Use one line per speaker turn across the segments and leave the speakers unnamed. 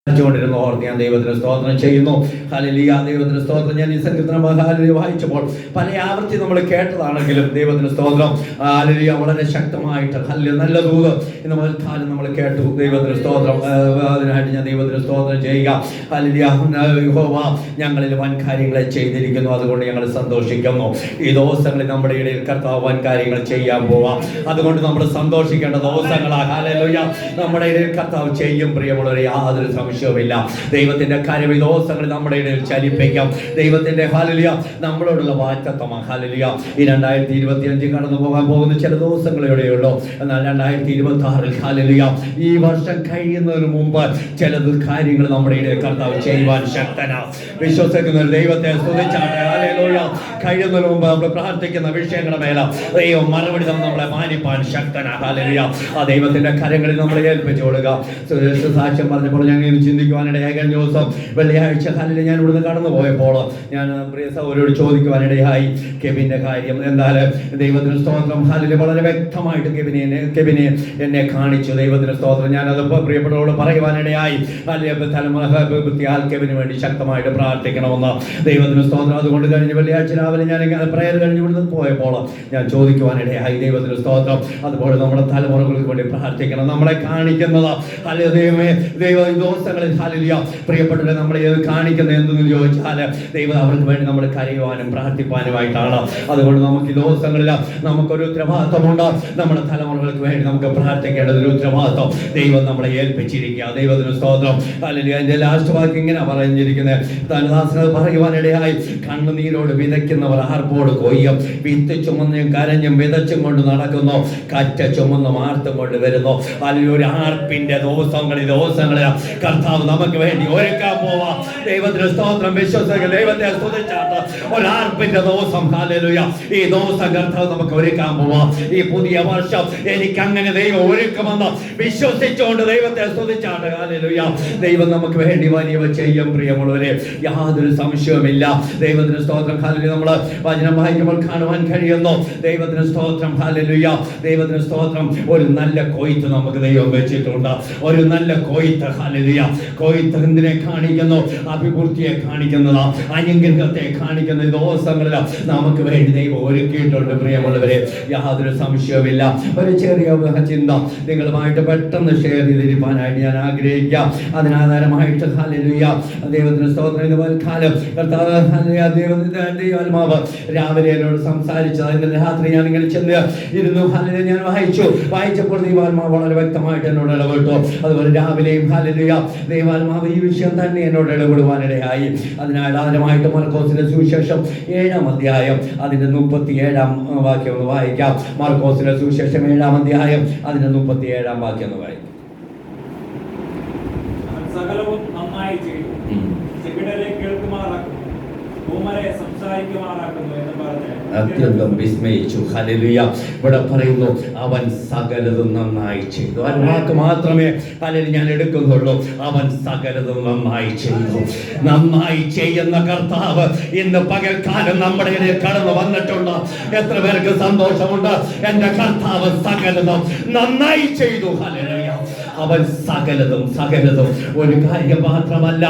ിരുന്നു ഓർത്ത് ഞാൻ ദൈവത്തിന് സ്തോത്രം ചെയ്യുന്നു. ഹല്ലേലൂയ, ദൈവത്തിന് സ്തോത്രം. ഞാൻ ഈ സങ്കീർത്തനം ഹല്ലേലൂയ വായിച്ചപ്പോൾ പല ആവർത്തി നമ്മൾ കേട്ടതാണെങ്കിലും ദൈവത്തിന് സ്തോത്രം ഹല്ലേലൂയ വളരെ ശക്തമായിട്ട് ഹല്ലേലൂയ നല്ല ദൂത് ഇന്ന് മുതൽക്കാലം നമ്മൾ കേട്ടു. ദൈവത്തിന് സ്തോത്രം. അതിനായിട്ട് ഞാൻ ദൈവത്തിന് സ്തോത്രം ചെയ്യുക. ഹല്ലേലൂയ, യഹോവ ഞങ്ങളിൽ വൻ കാര്യങ്ങളെ ചെയ്തിരിക്കുന്നു, അതുകൊണ്ട് ഞങ്ങൾ സന്തോഷിക്കുന്നു. ഈ ദിവസങ്ങളിൽ നമ്മുടെ ഇടയിൽ കർത്താവ് വൻ കാര്യങ്ങൾ ചെയ്യാൻ പോവാം, അതുകൊണ്ട് നമ്മൾ സന്തോഷിക്കേണ്ട ദിവസങ്ങളാണ്. ഹല്ലേലൂയ, നമ്മുടെ ഇടയിൽ കർത്താവ് ചെയ്യും പ്രിയമുള്ളവരെ, യാതൊരു സംശയവുമില്ല. ദൈവത്തിന്റെ കാര്യം ഈ ദിവസങ്ങളിൽ നമ്മുടെ ഇടയിൽ ചലിപ്പിക്കാം. ദൈവത്തിന്റെ ഹല്ലേലൂയ നമ്മളോടുള്ള വാഗ്ദത്തമാണ്. ഹല്ലേലൂയ, ഈ 2025 കടന്നു പോകാൻ പോകുന്ന ചില ദിവസങ്ങളിലൂടെയുള്ളൂ. എന്നാൽ 2026 ഹല്ലേലൂയ ഈ വർഷം കഴിയുന്നതിന് മുമ്പ് ചില കാര്യങ്ങൾ നമ്മുടെ ഇടയിൽ കർത്താവ് ചെയ്യുവാൻ ശക്തനാണ്. വിശ്വസിക്കുന്ന ദൈവത്തെ സ്തുതിച്ചാട്ടെ. ഹല്ലേലൂയ, കഴിയുന്നതിന് മുമ്പ് നമ്മൾ പ്രാർത്ഥിക്കുന്ന വിഷയങ്ങളുടെ മേലെ ദൈവം മറുപടി നമ്മളെ മാനിപ്പാൻ ശക്തനാണ്. ഹല്ലേലൂയ, ആ ദൈവത്തിന്റെ കരങ്ങളിൽ നമ്മളെ ഏൽപ്പിച്ചു കൊടുക്കുക. സാക്ഷ്യം പറഞ്ഞപ്പോൾ ഞാൻ ചിന്തിക്കുവാനിടയായി. കഴിഞ്ഞ ദിവസം വെള്ളിയാഴ്ച കാലിൽ ഞാൻ ഇവിടുന്ന് കടന്നു പോയപ്പോൾ ഞാൻ പ്രിയ സഹോദരനോട് ചോദിക്കുവാനിടയായി കെവിന്റെ കാര്യം. എന്തായാലും ദൈവത്തിന് സ്തോത്രം ഹല്ലേലൂയ വളരെ വ്യക്തമായിട്ട് കെവിനെ എന്നെ കാണിച്ചു. ദൈവത്തിന് സ്തോത്രം. ഞാനത് പ്രിയപ്പെട്ടവരോട് പറയുവാനിടയായി. തലമുറ കെവിന് വേണ്ടി ശക്തമായിട്ട് പ്രാർത്ഥിക്കണമെന്ന്. ദൈവത്തിന് സ്തോത്രം. അതുകൊണ്ട് കഴിഞ്ഞ വെള്ളിയാഴ്ച രാവിലെ ഞാൻ പ്രയർ കഴിഞ്ഞ് ഇവിടുന്ന് പോയപ്പോൾ ഞാൻ ചോദിക്കുവാനിടയായി. ദൈവത്തിന് സ്തോത്രം. അതുപോലെ നമ്മുടെ തലമുറകൾക്ക് വേണ്ടി പ്രാർത്ഥിക്കണം. നമ്മളെ കാണിക്കുന്നത് ഹല്ലേലൂയ ദൈവ ദിവസങ്ങളിൽ ഹല്ലേലൂയ പ്രിയപ്പെട്ടവരെ നമ്മളെ കാണിക്കുന്നത് എന്തെന്ന് ചോദിച്ചാൽ ദൈവം അവർക്ക് വേണ്ടി നമ്മൾ കരയുവാനും പ്രാർത്ഥിപ്പാനുമായിട്ടാണ്. അതുകൊണ്ട് നമുക്ക് ഈ ദിവസങ്ങളിൽ നമുക്കൊരു ഉത്തരവാദിത്വമുണ്ട്. നമ്മുടെ തലമുറകൾക്ക് വേണ്ടി നമുക്ക് പ്രാർത്ഥിക്കേണ്ടത് ഒരു ഉത്തരവാദിത്വം ദൈവം നമ്മളെ ഏൽപ്പിച്ചിരിക്കുക. ദൈവത്തിന് സ്തോത്രം. ഹല്ലേലൂയ, അതിന്റെ ലാസ്റ്റ് വാക്ക് ഇങ്ങനെ പറഞ്ഞിരിക്കുന്നത്, ദാസനത് പറയുവാനിടയായി. കണ്ണുനീരോട് വിതയ്ക്കുന്നവർ ആർപ്പോട് കൊയ്യും. വിത്ത് ചുമന്നും കരഞ്ഞും വിതച്ചും കൊണ്ട് നടക്കുന്നു, കറ്റ ചുമന്നും ആർത്തും കൊണ്ട് വരുന്നു. അല്ലെങ്കിൽ ഒരു ആർപ്പിന്റെ ദിവസങ്ങളിൽ കർത്താവ് നമുക്ക് വേണ്ടി ഒരുക്കാൻ പോവാ. ദൈവത്തിന് സ്തോത്രം. വിശ്വസിക്കുക, ദൈവത്തെ സ്തുതിച്ചാട്ട് ഒരാർപ്പിന്റെ ദിവസം ഹല്ലേലൂയ ഈ ദിവസം കർത്താവ് നമുക്ക് ഒരുക്കാൻ പോവാ. ഈ പുതിയ വർഷം എനിക്ക് അങ്ങനെ ദൈവം ഒരുക്കുമെന്ന് വിശ്വസിച്ചുകൊണ്ട് ദൈവത്തെ സ്തുതിച്ചാട്ട് ഹല്ലേലൂയ ദൈവം നമുക്ക് വേണ്ടി വലിയവ ചെയ്യും പ്രിയമുള്ളവരെ, യാതൊരു സംശയവുമില്ല. ദൈവത്തിന് സ്തോത്രം. ഹല്ലേലൂയ, നമ്മൾ വചനം വായിക്കുമ്പോൾ കാണുവാൻ കഴിയുന്നു. ദൈവത്തിന് സ്തോത്രം. ഹല്ലേലൂയ, ദൈവത്തിന് സ്തോത്രം. ഒരു നല്ല കൊയ്ത്ത് നമുക്ക് ദൈവം വെച്ചിട്ടുണ്ട്. ഒരു നല്ല കൊയ്ത്ത്. ഹല്ലേലൂയ, കൊയ്ത്ത് എന്തിനെ കാണിക്കുന്നു? അഭിവൃദ്ധിയെ കാണിക്കുന്നത്, അനുഗ്രഹത്തെ കാണിക്കുന്ന ദിവസങ്ങളിൽ നമുക്ക് വേണ്ടി ദൈവം ഒരുക്കിയിട്ടുണ്ട് പ്രിയമുള്ളവരെ, യാതൊരു സംശയവുമില്ല. ഒരു ചെറിയ ചിന്ത നിങ്ങളുമായിട്ട് പെട്ടെന്ന് ഷെയർ ചെയ്തിരിക്കാനായിട്ട് ഞാൻ ആഗ്രഹിക്കാം. അതിനാധാരമായിട്ട് ഹല്ലേലൂയ ദൈവത്തിന് സ്തോത്രം. കാലം കർത്താവ് ദൈവാത്മാവ് രാവിലെ എന്നോട് സംസാരിച്ചത്. ഇന്നലെ രാത്രി ഞാൻ ഇങ്ങനെ ചെന്ന് ഇരുന്നു. ഹല്ലേലൂയ, ഞാൻ വായിച്ചപ്പോൾ ദൈവാത്മാവ് വളരെ വ്യക്തമായിട്ട് എന്നോട് ഇടപെട്ടു. അതുപോലെ രാവിലെയും ഹല്ലേലൂയ ദൈവാത്മാവ് ഈ വിഷയം തന്നെ എന്നോട് ഇടപെടുവാനിടയായി. അതിനാൽ ആദ്യമായിട്ട് മർക്കോസിന്റെ സുവിശേഷം 7-ാം അധ്യായം അതിന്റെ 37-ാം വാക്യം ഒന്ന് വായിക്കാം. മർക്കോസിന്റെ സുവിശേഷം 7-ാം അധ്യായം അതിന്റെ 37-ാം വാക്യം ഒന്ന് വായിക്കാം.
സകലവും നന്നായി ചെയ്തു, ചെകിടരെ കേൾക്കുമാറാക്കുന്നു, ഊമരെ സംസാരിക്കുമാറാക്കുന്നു എന്ന് പറഞ്ഞ്
അത്യന്തം വിസ്മയിച്ചു. ഹല്ലേലൂയ, ഇവിടെ പറയുന്നു അവൻ സകലതും നന്നായി ചെയ്തു. ആ വാക്ക് മാത്രമേ ഹല്ലേലൂയ ഞാൻ എടുക്കുന്നുള്ളൂ. അവൻ സകലതും നന്നായി ചെയ്തു. നന്നായി ചെയ്യുന്ന കർത്താവ് ഇന്ന് പകൽക്കാലം നമ്മുടെ ഇടയിൽ കടന്നു വന്നിട്ടുണ്ട്. എത്ര പേർക്ക് സന്തോഷമുണ്ട്? എന്റെ കർത്താവ് സകലതും നന്നായി ചെയ്തു. ഹല്ലേലൂയ, അവൻ സകലതും ഒരു കാര്യം മാത്രമല്ല,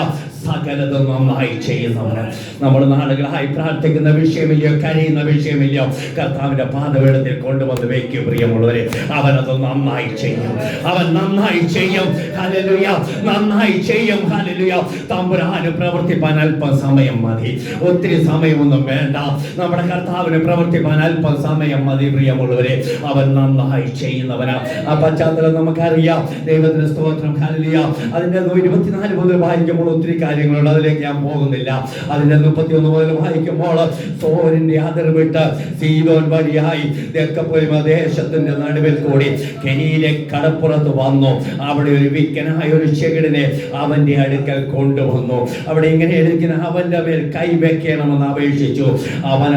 സകലതും നന്നായി ചെയ്യുന്നവന്. നമ്മൾ നാളുകളായി പ്രാർത്ഥിക്കുന്ന വിഷയമില്ലയോ, കരയുന്ന വിഷയമില്ലയോ, കർത്താവിന്റെ പാദപീഠത്തിൽ കൊണ്ടുവന്ന് വയ്ക്കും പ്രിയമുള്ളവരെ. അവനത് നന്നായി ചെയ്യും. അവൻ നന്നായി ചെയ്യും. ഹല്ലേലൂയ, നന്നായി ചെയ്യും. ഹല്ലേലൂയ, തമ്പുരാന് പ്രവർത്തിപ്പാൻ അല്പം സമയം മതി, ഒത്തിരി സമയമൊന്നും വേണ്ട. നമ്മുടെ കർത്താവിന് പ്രവർത്തിപ്പാൻ അല്പം സമയം മതി പ്രിയമുള്ളവരെ. അവൻ നന്നായി ചെയ്യുന്നവനാ. ആ പശ്ചാത്തലം നമുക്കറിയാം. ദൈവത്തിന് സ്തോത്രം. ഹല്ലേലൂയ, അതിന്റെ 24 മുതൽ വായിക്കുമ്പോൾ ഒത്തിരി കാര്യങ്ങളുണ്ട്, അതിലേക്ക് ഞാൻ പോകുന്നില്ല. അതിന്റെ 31 മുതൽ വായിക്കുമ്പോൾ സോരിന്റെ അതിർ വിട്ട് സീദോൻ വഴിയായി തെക്കപ്പൊലിമ ദേശത്തിന്റെ നടുവിൽ കൂടി കെനിയിലെ കടപ്പുറത്ത് വന്നു. അവിടെ ഒരു വിക്കനായ ഒരു ചെകിടനെ അവന്റെ അടുക്കൽ കൊണ്ടുവന്നു. അവിടെ ഇങ്ങനെ എഴുതിക്കുന്ന അവന്റെ മേൽ കൈവെക്കണമെന്ന് അപേക്ഷിച്ചു.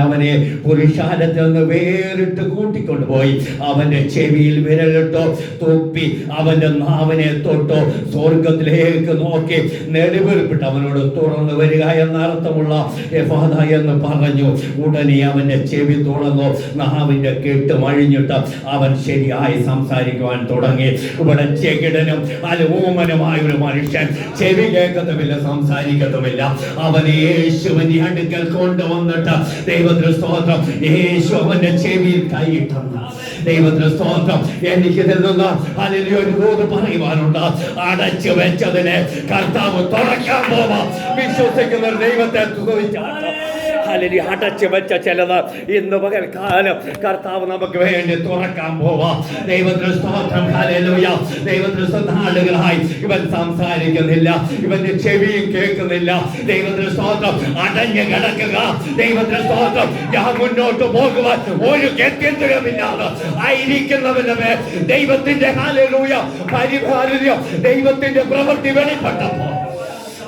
അവനെ പുരുഷാരത്തിൽ നിന്ന് വേറിട്ട് കൂട്ടിക്കൊണ്ടുപോയി അവന്റെ ചെവിയിൽ വിരലിട്ടു തുപ്പി അവന്റെ കർത്താവിനെ തൊട്ടു സ്വർഗത്തിലേക്ക് നോക്കി നെടുവീർപ്പിട്ട് അവനോട് തുറന്നു വരിക എന്നർത്ഥമുള്ള എഫാദ എന്ന് പറഞ്ഞു. ഉടനെ അവന്റെ ചെവി തുറന്നു, നാവിന്റെ കെട്ട് മഴിഞ്ഞിട്ട് അവൻ ശരിയായി സംസാരിക്കുവാൻ തുടങ്ങി. ഇവിടെ ചെകിടനും അലൂമനുമായ ഒരു മനുഷ്യൻ ചെവി കേൾക്കത്തുമില്ല, സംസാരിക്കത്തുമില്ല. അവന് യേശുവിന്റെ അടുക്കൽ കൊണ്ടുവന്നിട്ട് ദൈവത്തിന് സ്തോത്രം, യേശു അവന്റെ ചെവിയിൽ കൈയിട്ടെന്ന്. ദൈവത്തിന് സ്തോത്രം. എനിക്ക് തരുന്ന അതിന് ഒരു ദൂത് പറയുവാനുണ്ട്. അടച്ചു വെച്ചതിനെ കർത്താവ് തുറക്കാൻ പോവാ. വിശ്വസിക്കുന്ന ദൈവത്തെ സ്തുതിച്ചാട്ടെ. അടച്ചു വെച്ച ചിലത് ഇന്ന് പകൽക്കാലം കർത്താവ് നമുക്ക് വേണ്ടി തുറക്കാൻ പോവാ. ദൈവത്തിന് സ്തോത്രം. ഹല്ലേലൂയ. ദൈവത്തിന് നാളുകളായി ഇവൻ സംസാരിക്കുന്നില്ല, ഇവന്റെ ചെവിയും കേൾക്കുന്നില്ല. ദൈവത്തിന് സ്തോത്രം. അടഞ്ഞു കിടക്കുക. ദൈവത്തിന് സ്തോത്രം. ഞാൻ മുന്നോട്ട് പോകുവാൻ ഒരു ഗത്യന്തരമില്ലാതെ ആയിരിക്കുന്നവന്റെ മേൽ ദൈവത്തിന്റെ ഹല്ലേലൂയ പരിപാലനം, ദൈവത്തിന്റെ പ്രവൃത്തി വെളിപ്പെട്ടപ്പോ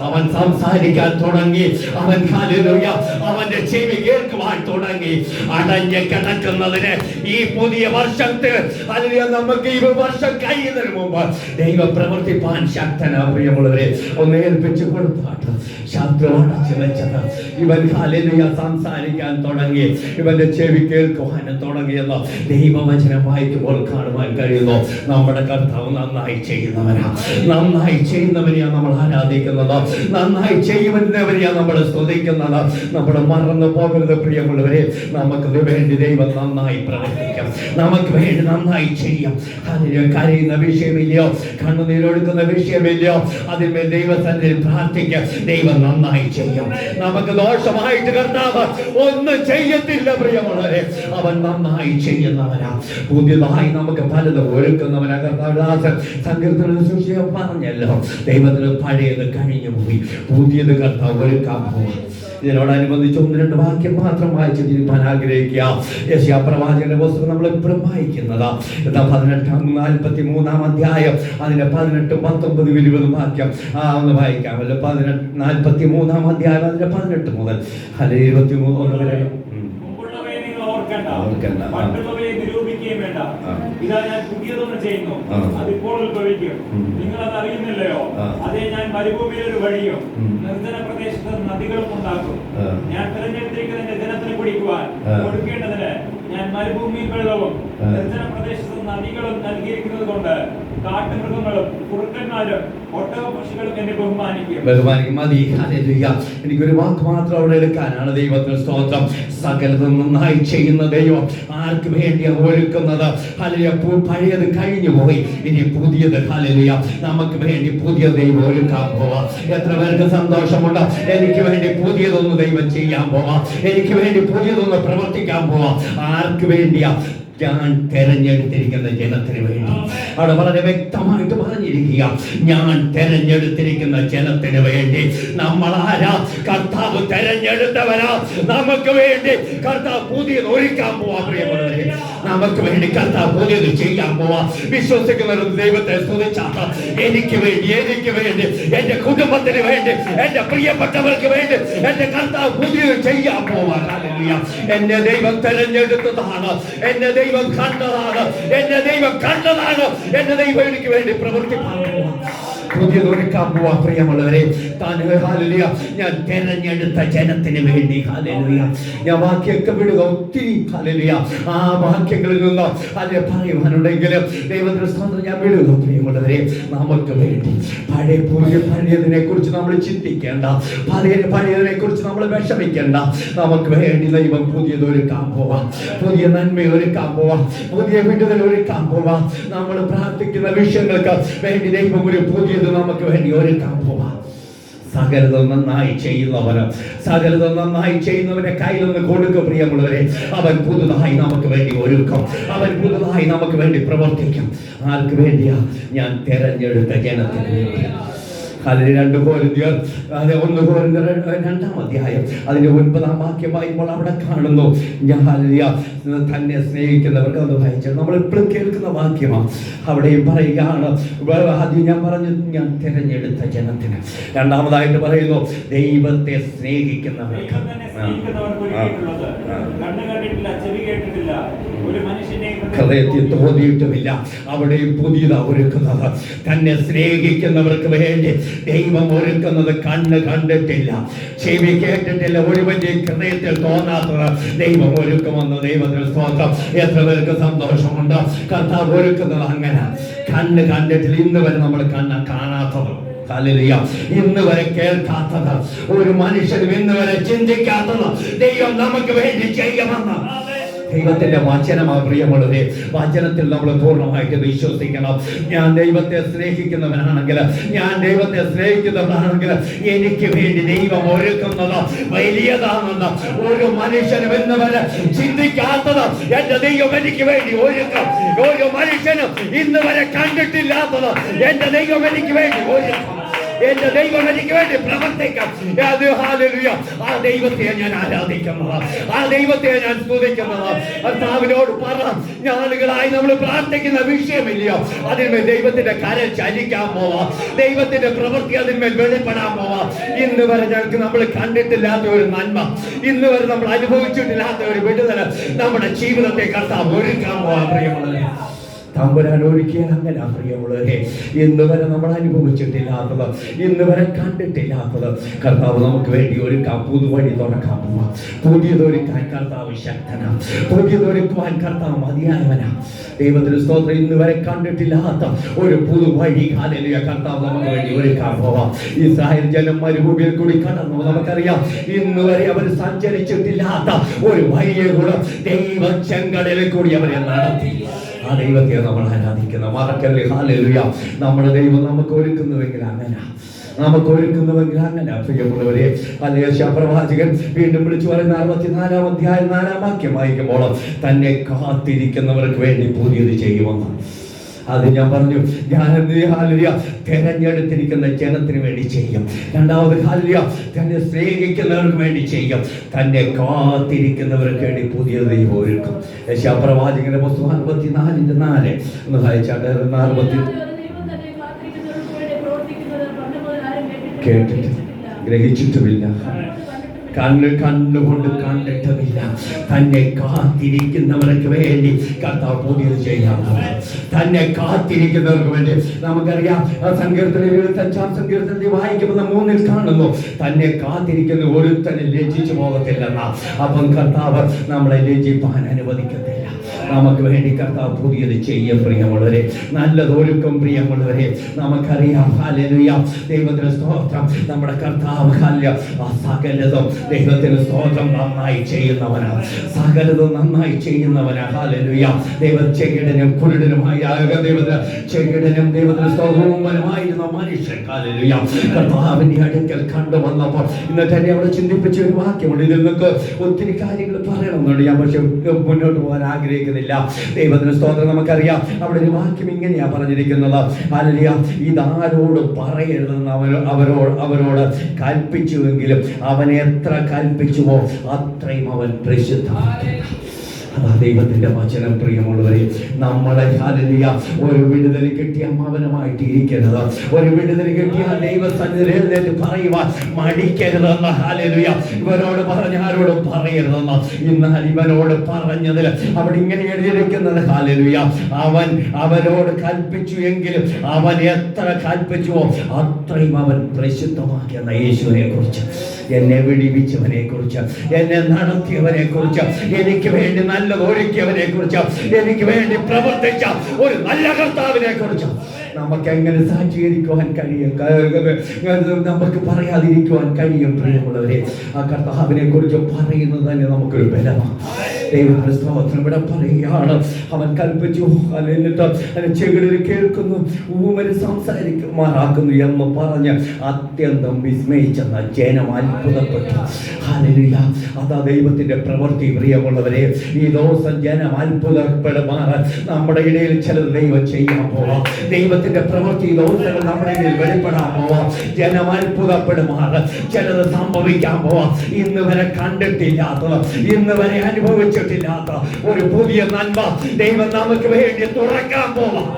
അവൻ സംസാരിക്കാൻ തുടങ്ങി. അവൻ ഹല്ലേലൂയ അവന്റെ ചെവി കേൾക്കുവാൻ തുടങ്ങി. അടഞ്ഞു കിടക്കുന്നതിന് ഈ പുതിയ വർഷത്തിൽ ഹല്ലേലൂയ നമുക്ക് ഈ വർഷം കഴിയുന്നതിന് മുമ്പ് ദൈവം പ്രവർത്തിപ്പാൻ ശക്തനാ. പ്രിയമുള്ളവരെ, ഒന്ന് ഏൽപ്പിച്ചു കൊടുത്താട്ട്. ശത്രു അടച്ചു വെച്ചത് ഇവൻ ഹല്ലേലൂയ സംസാരിക്കാൻ തുടങ്ങി, ഇവന്റെ ചെവി കേൾക്കുവാനും തുടങ്ങിയെന്ന് ദൈവവചനം വായിക്കുമ്പോൾ കാണുവാൻ കഴിയുന്നു. നമ്മുടെ കർത്താവ് നന്നായി ചെയ്യുന്നവനാ, നന്നായി ചെയ്യുന്നവനെയാണ് നമ്മൾ ആരാധിക്കുന്നത്, നന്നായി ചെയ്യുന്നവരെയാണ് നമ്മൾ സ്തുതിക്കുന്നത്. നമ്മൾ മറന്നു പോകരുത് പ്രിയമുള്ളവരെ. നമുക്ക് വേണ്ടി ദൈവം നന്നായി പ്രവർത്തിക്കാം, നമുക്ക് വേണ്ടി നന്നായി ചെയ്യും. കരയുന്ന വിഷയമില്ലയോ, കണ്ണുനീരൊഴുക്കുന്ന വിഷയമില്ലയോ, അതിന്മേൽ ദൈവസന്നിധിയിൽ പ്രാർത്ഥിക്കാം. ദൈവം നന്നായി ചെയ്യും. നമുക്ക് ദോഷമായിട്ട് കർത്താവ് ഒന്നും ചെയ്യത്തില്ല പ്രിയമുള്ളവരെ. അവൻ നന്നായി ചെയ്യുന്നവനാ. പുതിയതായി നമുക്ക് പലതും ഒരുക്കുന്നവനാ. കർത്താവ് സങ്കീർത്തനം പറഞ്ഞല്ലോ, ദൈവത്തിന് പഴയത് കഴിഞ്ഞു പോയി, പുതിയത് കർത്താവ് ഒരുക്കാൻ പോകും. ഇതിനോടനുബന്ധിച്ച് 1-2 വാക്യം മാത്രം വായിച്ച് തിരിപ്പാൻ ആഗ്രഹിക്കുക. യെശയ്യാ പ്രവാചകന്റെ പുസ്തകം നമ്മൾ എപ്പോഴും വായിക്കുന്നത് 43-ാം അധ്യായം അതിന്റെ 18, 19, 20 വാക്യം ഒന്ന് വായിക്കാമല്ലോ. 43-ാം അധ്യായം അതിന്റെ 18 മുതൽ 23 വരെ.
ഇതാ ഞാൻ പുതിയതൊന്ന് ചെയ്യുന്നു, അതിപ്പോൾ ഉത്ഭവിക്കും, നിങ്ങൾ അത് അറിയുന്നില്ലയോ? അതേ, ഞാൻ മരുഭൂമിയിൽ ഒരു വഴിയും നിർജ്ജന പ്രദേശത്ത് നദികളും ഉണ്ടാക്കും. ഞാൻ തിരഞ്ഞെടുത്തിരിക്കുന്ന എന്റെ ജനത്തിന് കുടിക്കുവാൻ കൊടുക്കേണ്ടതിന് ഞാൻ മരുഭൂമിയിൽ വെള്ളവും നിർജ്ജന പ്രദേശത്ത് നദികളും നൽകിയിരിക്കുന്നത് കൊണ്ട് കാട്ടുമൃഗങ്ങളും കുറുക്കന്മാരും ഒട്ടകപക്ഷികളും എന്നെ ബഹുമാനിക്കും.
മതി. ഹല്ലേലൂയ. എനിക്കൊരു വാക്ക് മാത്രം അവിടെ എടുക്കാനാണ്. ദൈവത്തിന് സ്തോത്രം. സകലതും നന്നായി ചെയ്യുന്ന ദൈവം ആർക്ക് വേണ്ടിയാണ് ഒരുക്കുന്നത്? ഹല്ലേലൂയ. പഴയത് കഴിഞ്ഞു പോയി, ഇനി പുതിയത് ഹല്ലേലൂയ നമുക്ക് വേണ്ടി പുതിയ ദൈവം ഒരുക്കാൻ പോവാ. എത്ര പേർക്ക് സന്തോഷമുണ്ട്? എനിക്ക് വേണ്ടി പുതിയതൊന്ന് ദൈവം ചെയ്യാൻ പോവാ, എനിക്ക് വേണ്ടി പുതിയതൊന്ന് പ്രവർത്തിക്കാൻ പോവാ. ആർക്ക് വേണ്ടിയാ? ഞാൻ തെരഞ്ഞെടുത്തിരിക്കുന്ന ജനത്തിന് വേണ്ടി. അവിടെ വളരെ വ്യക്തമായിട്ട് പറഞ്ഞിരിക്കുക, ഞാൻ തെരഞ്ഞെടുത്തിരിക്കുന്ന ജനത്തിന് വേണ്ടി. നമ്മൾ ആരാ? കർത്താവ് തെരഞ്ഞെടുത്തവരാ. നമുക്ക് വേണ്ടി കർത്താവ് പുതിയത് ഒരുക്കാൻ പോവാ. പ്രിയമുള്ളവരെ, നമുക്ക് വേണ്ടി കർത്താവ് പുതിയത് ചെയ്യാൻ പോവാ. വിശ്വസിക്കുന്നവരും ദൈവത്തെ സ്തുതിച്ചാട്ട്. എനിക്ക് വേണ്ടി, എനിക്ക് വേണ്ടി, എന്റെ കുടുംബത്തിന് വേണ്ടി, എന്റെ പ്രിയപ്പെട്ടവർക്ക് വേണ്ടി എന്റെ കർത്താവ് പുതിയത് ചെയ്യാൻ പോവാ. ഹല്ലേലൂയ. എന്നെ ദൈവം തെരഞ്ഞെടുത്തതാണ്, എന്നെ ദൈവം കണ്ടതാണ്, എന്റെ ദൈവം കണ്ടതാണ്, എന്റെ ദൈവം എനിക്ക് വേണ്ടി പ്രവർത്തിക്കാൻ പോവാ, പുതിയതൊരുക്കാൻ പോവാ. പ്രിയമുള്ളവരെ, ഹല്ലേലൂയ ഞാൻ തെരഞ്ഞെടുത്ത ജനത്തിന് വേണ്ടി. ഹല്ലേലൂയ. ഞാൻ വാക്യമൊക്കെ വിടുക ഒത്തിരി. ഹല്ലേലൂയ. ആ വാക്യങ്ങളിൽ നിന്ന് അത് പറയുവാനുണ്ടെങ്കിലും ദൈവത്തിന്റെ സ്തോത്രം ഞാൻ വിടുക. പ്രിയമുള്ളവരെ, നമുക്ക് വേണ്ടി പഴയതിനെ കുറിച്ച് നമ്മൾ ചിന്തിക്കേണ്ട, പഴയതിനെ കുറിച്ച് നമ്മൾ വിഷമിക്കേണ്ട. നമുക്ക് വേണ്ടി ദൈവം പുതിയതൊരുക്കാൻ പോവാ, പുതിയ നന്മ ഒരുക്കാൻ പോവാ, പുതിയ വിടുതൽ ഒരുക്കാൻ പോവാ. നമ്മൾ പ്രാർത്ഥിക്കുന്ന വിഷയങ്ങൾക്ക് വേണ്ടി ദൈവം ഒരു പുതിയത് നമുക്ക് വേണ്ടി ഒരുക്കാൻ പോവാ. സകലതും നന്നായി ചെയ്യുന്നവന്, സകലതും നന്നായി ചെയ്യുന്നവന്റെ കയ്യിൽ നിന്ന് കൊടുക്കും. പ്രിയമുള്ളവരെ, അവൻ പുതുതായി നമുക്ക് വേണ്ടി ഒരുക്കും, അവൻ പുതുതായി നമുക്ക് വേണ്ടി പ്രവർത്തിക്കും. ആർക്ക് വേണ്ടിയാ? ഞാൻ തെരഞ്ഞെടുത്ത ജനത്തിന് വേണ്ടി. അതിന് 2 കൊരിന്ത്യർ 1 കൊരിന്ത്യർ 2-ാം അധ്യായം അതിന്റെ 9-ാം വാക്യം വായിക്കുമ്പോൾ അവിടെ കാണുന്നു, തന്നെ സ്നേഹിക്കുന്നവർക്ക് അത് വായിച്ചത് നമ്മൾ എപ്പോഴും കേൾക്കുന്ന വാക്യമാണ്. അവിടെയും പറയുകയാണ്, ആദ്യം ഞാൻ പറഞ്ഞു ഞാൻ തിരഞ്ഞെടുത്ത ജനത്തിന്, രണ്ടാമതായിട്ട് പറയുന്നു ദൈവത്തെ സ്നേഹിക്കുന്നവർക്ക്. ഹൃദയത്തിൽ തോന്നിയിട്ടുമില്ല, അവിടെയും പുതിയതാ ഒരുക്കുന്നത്. തന്നെ സ്നേഹിക്കുന്നവർക്ക് വേണ്ടി ദൈവം ഒരുക്കുന്നത് കണ്ണ് കണ്ടിട്ടില്ല, ചെവി കേട്ടിട്ടില്ല, ഒരുവന്റെ ഹൃദയത്തിൽ തോന്നാത്തത് ദൈവം ഒരുക്കുമെന്ന് ദൈവത്തിന് സ്തോത്രം. എത്ര പേർക്ക് സന്തോഷമുണ്ട്? കർത്താവ് ഒരുക്കുന്നത് അങ്ങനെ. കണ്ണ് കണ്ടിട്ടില്ല, ഇന്ന് വരെ നമ്മൾ കണ്ണ് കാണാത്തത്, ഇന്ന് വരെ കേൾക്കാത്തത്, ഒരു മനുഷ്യനും ഇന്ന് വരെ ചിന്തിക്കാത്തത് ദൈവം നമുക്ക് വേണ്ടി ചെയ്യുമെന്ന് ദൈവത്തിന്റെ വചനമാണ്. പ്രിയമുള്ളവരെ, വചനത്തിൽ നമ്മൾ പൂർണ്ണമായിട്ട് വിശ്വസിക്കണം. ഞാൻ ദൈവത്തെ സ്നേഹിക്കുന്നവനാണെങ്കിൽ, ഞാൻ ദൈവത്തെ സ്നേഹിക്കുന്നവനാണെങ്കിൽ എനിക്ക് വേണ്ടി ദൈവം ഒരുക്കുന്നത് വലിയതാണെന്ന് ഒരു മനുഷ്യനും ഇന്ന് വരെ ചിന്തിക്കാത്തത് എന്റെ ദൈവം എനിക്ക് വേണ്ടി ഒരുക്കും. ഒരു മനുഷ്യനും ഇന്ന് വരെ കണ്ടിട്ടില്ലാത്തത് എന്റെ ദൈവം എനിക്ക് വേണ്ടി ഒരുക്കും. എന്റെ ദൈവം എനിക്ക് വേണ്ടി പ്രവർത്തിക്കാം. ആ ദൈവത്തെ ഞാൻ ആരാധിക്കുന്നത്, ആ ദൈവത്തെ ഞാൻ സ്തുതിക്കുന്നത്. കർത്താവിനോട് പറ, ഞാളുകളായി നമ്മൾ പ്രാർത്ഥിക്കുന്ന വിഷയമില്ലയോ, അതിന്മേൽ ദൈവത്തിന്റെ കരം ചലിക്കാൻ പോവാം, ദൈവത്തിന്റെ പ്രവൃത്തി അതിന്മേൽ വെളിപ്പെടാൻ പോവാം. ഇന്ന് വരെ ഞങ്ങൾക്ക് നമ്മൾ കണ്ടിട്ടില്ലാത്ത ഒരു നന്മ, ഇന്ന് വരെ നമ്മൾ അനുഭവിച്ചിട്ടില്ലാത്ത ഒരു വിടുതൽ നമ്മുടെ ജീവിതത്തെ കർത്താവ് ഒരുക്കാൻ പോവാം. പ്രിയമുള്ളവരെ, തമ്പുരാൻ ഒരുക്കിയാൽ അങ്ങനെ പ്രിയമുള്ളവരെ, ഇന്ന് വരെ നമ്മൾ അനുഭവിച്ചിട്ടില്ലാത്തത്, ഇന്ന് വരെ കണ്ടിട്ടില്ലാത്തത് കർത്താവ് നമുക്ക് വേണ്ടി ഒരുക്കാൻ പുതുവഴി തുറക്കാൻ പോവാം. പുതിയതൊരുക്കാൻ കർത്താവ് ശക്തനാണ്, പുതിയതൊരുക്കുവാൻ കർത്താവ് മതിയായവനാണ്. ദൈവത്തിന് സ്തോത്രം. ഇന്ന് വരെ കണ്ടിട്ടില്ലാത്ത ഒരു പുതുവഴി ഹല്ലേലൂയ കർത്താവ് നമുക്ക് വേണ്ടി ഒരുക്കാൻ പോവാം. ഇസ്രായേൽ ജനം മരുഭൂമിയിൽ കൂടി കടന്നു, നമുക്കറിയാം. ഇന്ന് വരെ അവർ സഞ്ചരിച്ചിട്ടില്ലാത്ത ഒരു വഴിയെ കൂടെ ദൈവം ചെങ്കടലിൽ കൂടി അവരെ നടത്തി. ആ ദൈവത്തെ നമ്മൾ ആരാധിക്കുന്ന മറക്കല്ലേ. ഹല്ലേലൂയ. നമ്മുടെ ദൈവം നമുക്ക് ഒരുക്കുന്നുവെങ്കിൽ അങ്ങനെ, നമുക്ക് ഒരുക്കുന്നുവെങ്കിൽ അങ്ങനെ. പ്രിയമുള്ളവരെ, യെശയ്യാ പ്രവാചകൻ വീണ്ടും വിളിച്ചു പറയുന്ന 64-ാം അധ്യായം 4-ാം വാക്യം വായിക്കുമ്പോൾ തന്നെ കാത്തിരിക്കുന്നവർക്ക് വേണ്ടി പുതിയത് ചെയ്യുമെന്ന്. അത് ഞാൻ പറഞ്ഞു, ഞാൻ ഹല്ലേലൂയ തിരഞ്ഞെടുത്തിരിക്കുന്ന ജനത്തിന് വേണ്ടി ചെയ്യും. രണ്ടാമത് ഹല്ലേലൂയ തന്നെ സ്നേഹിക്കുന്നവർക്ക് വേണ്ടി ചെയ്യും. തന്നെ കാത്തിരിക്കുന്നവർക്ക് വേണ്ടി പുതിയ ദൈവം ഒരുക്കും. യെശയ്യാ പ്രവാചകന്റെ പുസ്തകം 64-4 ഒന്ന് വായിച്ചാട്ടെ. 40 കേട്ടിട്ട് ഗ്രഹിച്ചിട്ടുമില്ല, കണ്ണുകൊണ്ട് കണ്ടിട്ടുമില്ല. തന്നെ കാത്തിരിക്കുന്നവർക്ക് വേണ്ടി കർത്താവ് പുതിയത് ചെയ്യാം. തന്നെ കാത്തിരിക്കുന്നവർക്ക് വേണ്ടി നമുക്കറിയാം. സങ്കീർത്തനം 75-ാം സങ്കീർത്തനത്തിൽ വായിക്കുമ്പോൾ 3-ൽ കാണുന്നു, തന്നെ കാത്തിരിക്കുന്ന ഒരുത്തനെ ലജ്ജിച്ചു പോകത്തില്ലെന്ന. അപ്പം കർത്താവ് നമ്മളെ ലജ്ജിപ്പാൻ അനുവദിക്കത്തില്ല. നമുക്ക് വേണ്ടി കർത്താവ് പുതിയത് ചെയ്യും. പ്രിയമുള്ളവരെ, നല്ലതൊരുക്കും. പ്രിയമുള്ളവരെ, നമുക്കറിയാം. ഹല്ലേലൂയ. ദൈവത്തിന് സ്തോത്രം. നമ്മുടെ കർത്താവ് സകലതും ദൈവത്തിന് സ്തോത്രം നന്നായി ചെയ്യുന്നവനാണ്, സകലതും നന്നായി ചെയ്യുന്നവനാണ്. ഹല്ലേലൂയ. ദൈവം ചെകിടനും കുരുടനുമായി ചെകിടനും ദൈവത്തിന് സ്തോത്രവുമായിരുന്ന മനുഷ്യൻ ഹല്ലേലൂയ കർത്താവിന്റെ അടുക്കൽ കണ്ടുവന്നപ്പോൾ, എന്നിട്ട് എന്നെ അവിടെ ചിന്തിപ്പിച്ച ഒരു വാക്യമുണ്ട്. ഇതിൽ നിങ്ങൾക്ക് ഒത്തിരി കാര്യങ്ങൾ പറയണമെന്നുണ്ട്, ഞാൻ പക്ഷെ മുന്നോട്ട് പോകാൻ ആഗ്രഹിക്കുന്നില്ല. ദൈവത്തിന് സ്തോത്രം. നമുക്കറിയാം, അവിടെ ഒരു വാക്യം ഇങ്ങനെയാ പറഞ്ഞിരിക്കുന്നത്. ഹല്ലേലൂയ. ഇതാരോട് പറയരുതെന്ന് അവരോട് കൽപ്പിച്ചുവെങ്കിലും അവനെ എത്ര കൽപ്പിച്ചുവോ അത്രയും അവൻ പരിശുദ്ധമാക്കി. അതാ ദൈവത്തിന്റെ വചനം. പ്രിയമുള്ളവരെ, നമ്മളെ ഹല്ലേലൂയ ഒരു വിടുതൽ കിട്ടിയ മൗനമായിട്ട് ഇരിക്കരുത്. ഒരു വിടുതൽ കിട്ടിയ ദൈവസന്നിധിയിൽ എഴുന്നേറ്റ് പറയുവാൻ മടിക്കരുതെന്ന്. ഹല്ലേലൂയ. ഇവരോട് പറഞ്ഞ ആരോടും പറയരുതെന്ന്. എന്നാൽ ഇവനോട് പറഞ്ഞതിൽ അവിടെ ഇങ്ങനെ എഴുതിയിരിക്കുന്നത്, ഹല്ലേലൂയ, അവൻ അവരോട് കൽപ്പിച്ചു എങ്കിലും അവൻ എത്ര കൽപ്പിച്ചുവോ അത്രയും അവൻ പരിശുദ്ധമാക്കിയെന്ന യേശുവിനെ കുറിച്ച്, എന്നെ വിടിവിച്ചവനെ കുറിച്ച്, എന്നെ നടത്തിയവനെ കുറിച്ച്, എനിക്ക് വേണ്ടി നല്ലത് ഒരുക്കിയവനെ കുറിച്ച്, എനിക്ക് വേണ്ടി പ്രവർത്തിച്ച ഒരു നല്ല കർത്താവിനെ കുറിച്ച് നമുക്ക് എങ്ങനെ സാക്ഷീകരിക്കുവാൻ കഴിയും? നമുക്ക് പറയാതിരിക്കുവാൻ കഴിയും? പ്രിയമുള്ളവരെ, ആ കർത്താവിനെ കുറിച്ച് പറയുന്നത് തന്നെ നമുക്കൊരു ബലമാണ്. ദൈവത്തിന്റെ സ്തോത്രം ഇവിടെ പറയുകയാണ്. അവൻ കൽപ്പിച്ചു, എന്നിട്ട് ചെകിടിൽ കേൾക്കുന്നു, ഊമര് സംസാരിക്കുമാറാക്കുന്നു എന്ന് പറഞ്ഞ് അത്യന്തം വിസ്മയിച്ചെന്ന ജനം അത്ഭുതപ്പെട്ടു. ഹല്ലേലൂയ. അതാ ദൈവത്തിന്റെ പ്രവൃത്തി. പ്രിയമുള്ളവരെ, ഈ ദിവസം ജനം അത്ഭുതപ്പെടുമാർ നമ്മുടെ ഇടയിൽ ചിലത് ദൈവം ചെയ്യാൻ പോവാം. ദൈവത്തിന്റെ പ്രവൃത്തി ദിവസങ്ങൾ നമ്മുടെ ഇടയിൽ വെളിപ്പെടാൻ പോവാം. ജനം അത്ഭുതപ്പെടുമാർ ചിലത് സംഭവിക്കാൻ പോവാം. ഇന്ന് വരെ കണ്ടിട്ടില്ലാത്ത, ഇന്ന് വരെ അനുഭവിച്ചിട്ടില്ലാത്ത ഒരു പുതിയ നന്മ ദൈവം നമുക്ക് വേണ്ടി തുറക്കാൻ പോവാം.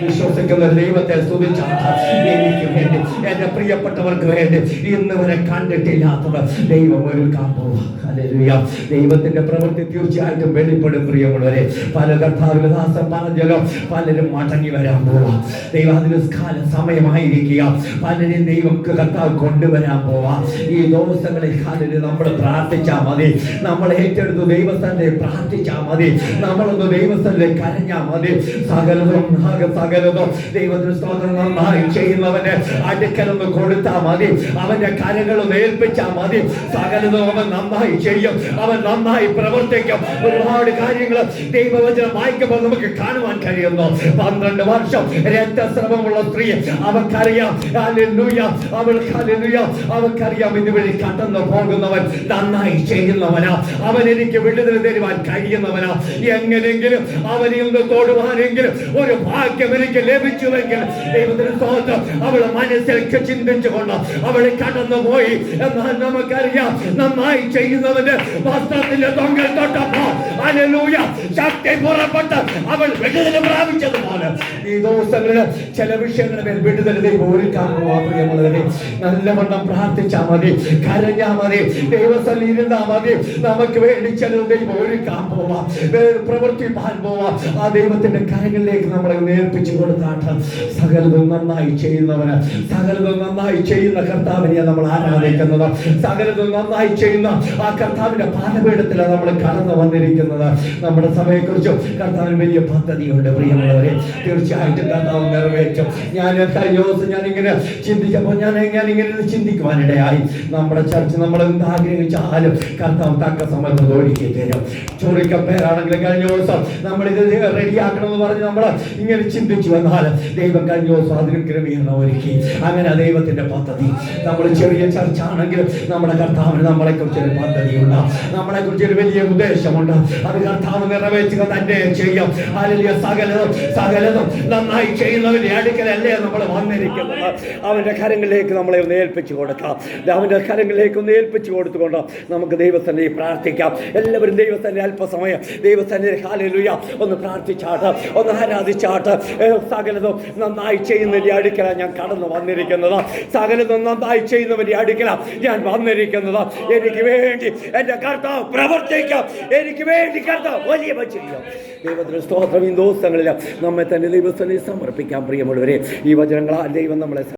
വിശ്വസിക്കുന്ന ദൈവത്തെ സ്തുതിച്ചാണ് എനിക്ക് വേണ്ടി, എന്റെ പ്രിയപ്പെട്ടവർക്ക് വേണ്ടി ഇന്ന് വരെ കണ്ടിട്ടില്ലാത്തത് ദൈവം ഒരുക്കാൻ പോവാം. ഹല്ലേലൂയ. ദൈവത്തിന്റെ പ്രവൃത്തി തീർച്ചയായിട്ടും വെളിപ്പെടും. പ്രിയമുള്ളവരെ, പല കർത്താവിന്റെ ദാസൻ പറഞ്ഞല്ലോ, പലരും മടങ്ങി വരാൻ പോവാം. ദൈവം അതിന് കാലം സമയമായിരിക്കുക. പലരും ദൈവം കർത്താവ് കൊണ്ടുവരാൻ പോവാം. ഈ ദിവസങ്ങളിൽ ഹല്ലേലൂയ നമ്മൾ പ്രാർത്ഥിച്ചാൽ മതി. നമ്മൾ ഏറ്റെടുത്ത് ദൈവസ്ഥനെ പ്രാർത്ഥിച്ചാൽ മതി. നമ്മളൊന്ന് ദൈവസ്ഥനെ കരഞ്ഞാൽ മതി. സകലതും ദൈവത്തിന് സ്തോത്രം നന്നായി ചെയ്യുന്നവന്റെ അടുക്കലൊന്ന് കൊടുത്താൽ മതി. അവന്റെ കരകളൊന്ന് ഏൽപ്പിച്ചാൽ മതി. സകലതും അവൻ നന്നായി ചെയ്യും. അവൻ നന്നായി പ്രവർത്തിക്കും. ഒരുപാട് കാര്യങ്ങൾ ദൈവവചനം വായിക്കുമ്പോൾ നമുക്ക് കാണുവാൻ കഴിയുന്നു. 12 വർഷം രക്തസ്രവമുള്ള സ്ത്രീ, അവൾക്കറിയാം, ഹല്ലേലൂയ, അവൾക്കറിയാം ഇതുവഴി കടന്നു പോകുന്നവൻ നന്നായി ചെയ്യുന്നവനാ. അവൻ എനിക്ക് വിടുതൽ തരുവാൻ കഴിയുന്നവനാ. എങ്ങനെങ്കിലും അവനിൽ നിന്ന് തൊടുവാനെങ്കിലും ഒരു ഭാഗ്യം എനിക്ക് ലഭിച്ചുവെങ്കിൽ ദൈവത്തിന് സ്തോത്രം. അവളെ മനസ്സിൽ ചിന്തിച്ചുകൊണ്ട് അവളെ കടന്നുപോയി. എന്നാൽ നമുക്കറിയാം, നന്നായി ചെയ്യുന്നവന്റെ വസ്ത്രത്തിന്റെ തൊങ്ങൽ തൊട്ടപ്പോ ഹല്ലേലൂയ ശക്തി പുറപ്പെട്ട് അവൾ വിടുതൽ പ്രാപിച്ചതുപോലെ ഈ ദിവസങ്ങളിൽ ചില വിഷയങ്ങളുടെ മേൽ വിടുതൽ ദൈവം ഒരുക്കാൻ പോവാ. പ്രിയമുള്ളവരെ, നല്ലവണ്ണം പ്രാർത്ഥിച്ചാൽ മതി, കരഞ്ഞാൽ മതി, ദൈവസ്ഥലിൽ ഇരുന്നാൽ മതി. നമുക്ക് വേണ്ടി ചിലത് ദൈവം ഒരുക്കാൻ പോവാം, പ്രവർത്തിപ്പാൻ പോവാം. ആ ദൈവത്തിന്റെ കരങ്ങളിലേക്ക് നമ്മളെ നേർപ്പിച്ചു കൊടുത്താട്ട് സകലതും നന്നായി ചെയ്യുന്നവന്, സകലതും നന്നായി ചെയ്യുന്ന കർത്താവിനെ നമ്മൾ ആരാധിക്കുന്നത്. സകലതും നന്നായി ചെയ്യുന്ന ആ കർത്താവിന്റെ പാദപീഠത്തിലാണ് നമ്മൾ കടന്നു വന്നിരിക്കുന്നത്. നമ്മുടെ സഭയെക്കുറിച്ചും കർത്താവിന് വലിയ പദ്ധതിയുണ്ട്. പ്രിയമുള്ളവരെ, തീർച്ചയായിട്ടും കർത്താവ് നിറവേറ്റും. ഞാൻ കഴിഞ്ഞ ദിവസം ഞാനിങ്ങനെ ചിന്തിച്ചപ്പോൾ ഞാനിങ്ങനെ ചിന്തിക്കുവാനിടയായി. നമ്മുടെ ചർച്ച നമ്മൾ എന്ത് ആഗ്രഹിച്ചാലും കർത്താവ് തക്ക സമയത്ത് ഒരുക്കി തരും. ചുരുക്കപ്പേരാണെങ്കിലും കഴിഞ്ഞ ദിവസം നമ്മളിത് റെഡിയാക്കണമെന്ന് പറഞ്ഞ് നമ്മൾ ഇങ്ങനെ ചിന്തിച്ചു വന്നാൽ ദൈവം കഴിഞ്ഞ ദിവസം അതിന് ക്രമീകരണം ഒരുക്കി. അങ്ങനെ ദൈവത്തിന്റെ പദ്ധതി. നമ്മൾ ചെറിയ ചർച്ച ആണെങ്കിലും നമ്മുടെ കർത്താവിന് നമ്മളെ കുറിച്ചൊരു പദ്ധതിയുണ്ട്, നമ്മളെ കുറിച്ചൊരു വലിയ ഉദ്ദേശമുണ്ട്. അത് കർത്താവ് നിറവേറ്റുക തന്നെ ചെയ്യും. ഹല്ലേലൂയ. സകലതും നന്നായി ചെയ്യുന്നവന്റെ അടുക്കലല്ലേ നമ്മൾ വന്നിരിക്കുന്നത്. അവന്റെ കരങ്ങളിലേക്ക് നമ്മളെ ഒന്ന് ഏൽപ്പിച്ചു കൊടുക്കാം. അവന്റെ കരങ്ങളിലേക്ക് ഒന്ന് ഏൽപ്പിച്ചു കൊടുത്തുകൊണ്ട് നമുക്ക് ദൈവസ്ഥനെ പ്രാർത്ഥിക്കാം. എല്ലാവരും ദൈവസ്ഥനെ അല്പസമയം ദൈവസ്ഥനെ ഹല്ലേലൂയ ഒന്ന് പ്രാർത്ഥിച്ചാട്ട്, ഒന്ന് ആരാധിച്ചാട്ട്. സകലതും നന്നായി ചെയ്യുന്നവന്റെ അടുക്കല ഞാൻ കടന്നു വന്നിരിക്കുന്നത്. സകലതും നന്നായി ചെയ്യുന്നവന്റെ അടുക്കല ഞാൻ വന്നിരിക്കുന്നത്. എനിക്ക് വേണ്ടി എന്റെ കർത്താവ് പ്രവർത്തിക്കാം. എനിക്ക് വേണ്ടി കർത്താവ് വലിയ ചെയ്യും. ദൈവത്തിന് സ്തോത്രം. ഈ ദിവസങ്ങളിൽ നമ്മെ തന്നെ ദൈവസ്ഥനെ സമർപ്പിക്കാം. പ്രിയമുള്ളവരെ, ഈ വചനങ്ങളാൽ ദൈവം നമ്മളെ